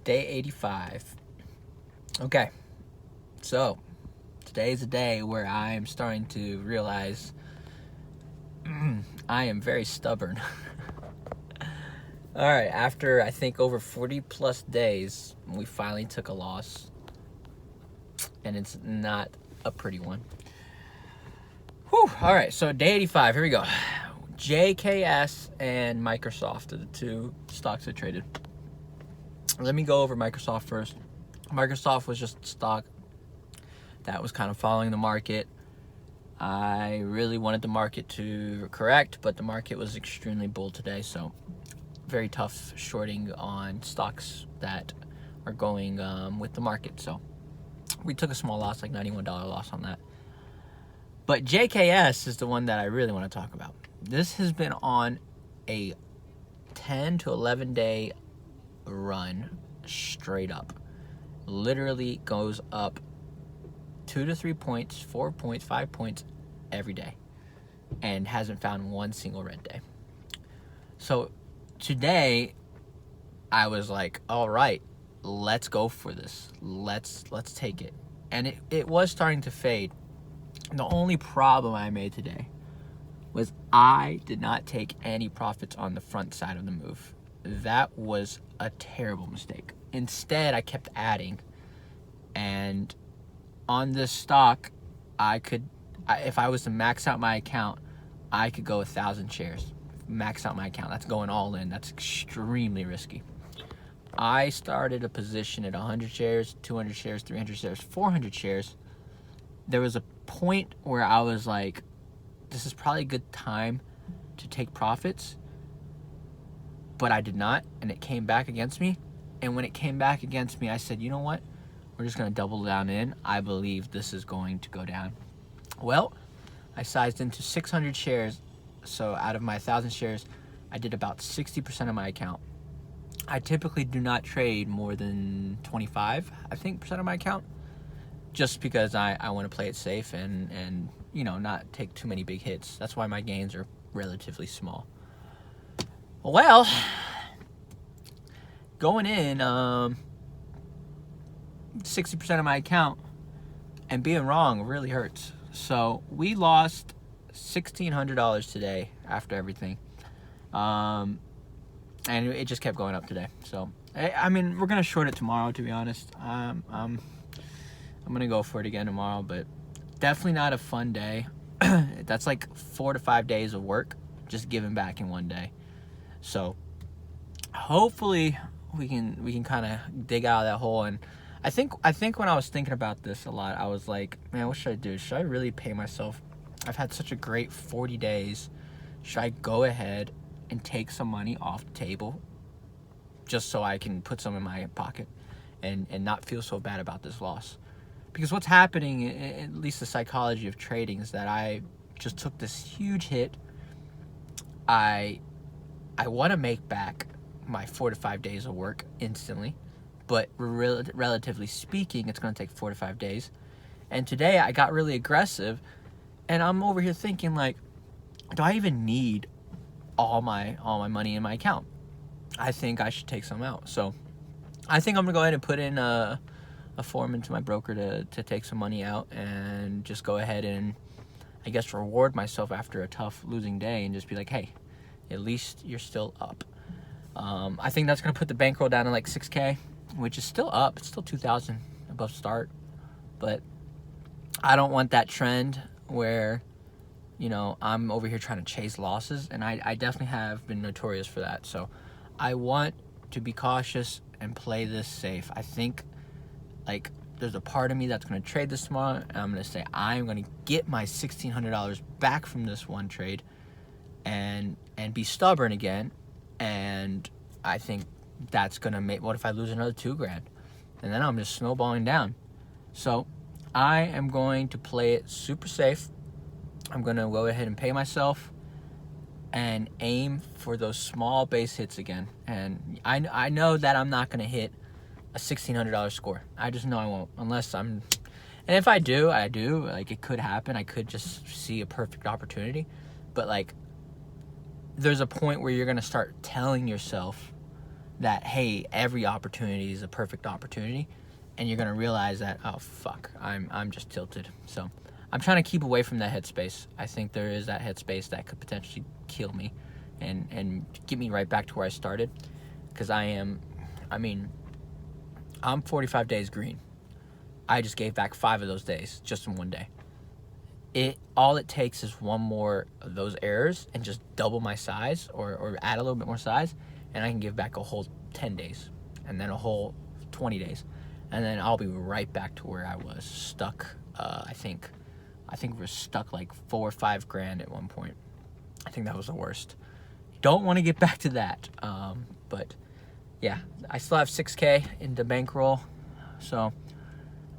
Day 85. Okay, so today is a day where I am starting to realize I am very stubborn. Alright, after I think over 40 plus days, we finally took a loss. And it's not a pretty one. Whew, alright, so day 85, here we go. JKS and Microsoft are the two stocks I traded. Let me go over Microsoft first. Microsoft was just a stock that was kind of following the market. I really wanted the market to correct, but the market was extremely bull today, so very tough shorting on stocks that are going with the market. So we took a small loss, like $91 loss on that. But JKS is the one that I really want to talk about. This has been on a 10 to 11 day run straight up. Literally goes up 2 to 3 points, 4 points, 5 points every day, and hasn't found one single red day. So today I was like, all right, let's go for this. Let's take it. And it was starting to fade. The only problem I made today was I did not take any profits on the front side of the move. That was a terrible mistake. Instead, I kept adding, and on this stock, if I was to max out my account, I could go 1,000 shares. Max out my account. That's going all in. That's extremely risky. I started a position at 100 shares, 200 shares, 300 shares, 400 shares. There was a point where I was like, this is probably a good time to take profits, but I did not, and it came back against me. And when it came back against me, I said, you know what? We're just going to double down in. I believe this is going to go down. Well, I sized into 600 shares. So out of my 1,000 shares, I did about 60% of my account. I typically do not trade more than 25, I think, percent of my account, just because I want to play it safe and you know, not take too many big hits. That's why my gains are relatively small. Well, going in 60% of my account and being wrong really hurts. So we lost $1,600 today after everything, and it just kept going up today. So I mean, we're gonna short it tomorrow, to be honest. I'm gonna go for it again tomorrow, but definitely not a fun day. That's like 4 to 5 days of work just giving back in one day. So hopefully we can kind of dig out of that hole. And I think when I was thinking about this a lot, I was like, man, what should I do? Should I really pay myself? I've had such a great 40 days. Should I go ahead and take some money off the table just so I can put some in my pocket and not feel so bad about this loss? Because what's happening, at least the psychology of trading, is that I just took this huge hit. I want to make back my 4 to 5 days of work instantly, but relatively speaking, it's going to take 4 to 5 days. And today I got really aggressive, and I'm over here thinking, like, do I even need all my money in my account? I think I should take some out. So I think I'm going to go ahead and put in a form into my broker to take some money out and just go ahead and, I guess, reward myself after a tough losing day and just be like, hey, at least you're still up. I think that's going to put the bankroll down to like 6K, which is still up. It's still 2,000 above start. But I don't want that trend where, you know, I'm over here trying to chase losses. And I definitely have been notorious for that. So I want to be cautious and play this safe. I think, like, there's a part of me that's going to trade this tomorrow. And I'm going to say I'm going to get my $1,600 back from this one trade and be stubborn again. And I think that's going to make, what if I lose another $2,000? And then I'm just snowballing down. So I am going to play it super safe. I'm going to go ahead and pay myself and aim for those small base hits again. And I know that I'm not going to hit a $1,600 score. I just know I won't, unless I'm, and if I do, like, it could happen. I could just see a perfect opportunity. But, like, there's a point where you're going to start telling yourself that, hey, every opportunity is a perfect opportunity, and you're gonna realize that, oh fuck, I'm just tilted. So I'm trying to keep away from that headspace. I think there is that headspace that could potentially kill me and get me right back to where I started, because I'm 45 days green. I just gave back 5 of those days just in one day. All it takes is one more of those errors and just double my size or add a little bit more size, and I can give back a whole 10 days and then a whole 20 days, and then I'll be right back to where I was stuck. I think we're stuck like 4 or 5 grand at one point. I think that was the worst. Don't want to get back to that. But yeah, I still have 6K into Bankroll, so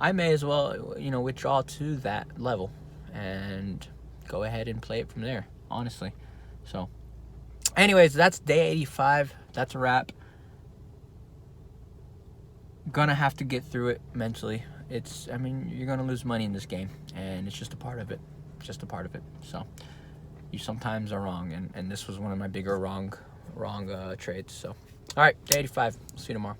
I may as well, withdraw to that level and go ahead and play it from there, honestly. So anyways, that's day 85. That's a wrap. Gonna have to get through it mentally. You're gonna lose money in this game, and it's just a part of it. So you sometimes are wrong, and this was one of my bigger wrong trades. So all right, day 85. See you tomorrow.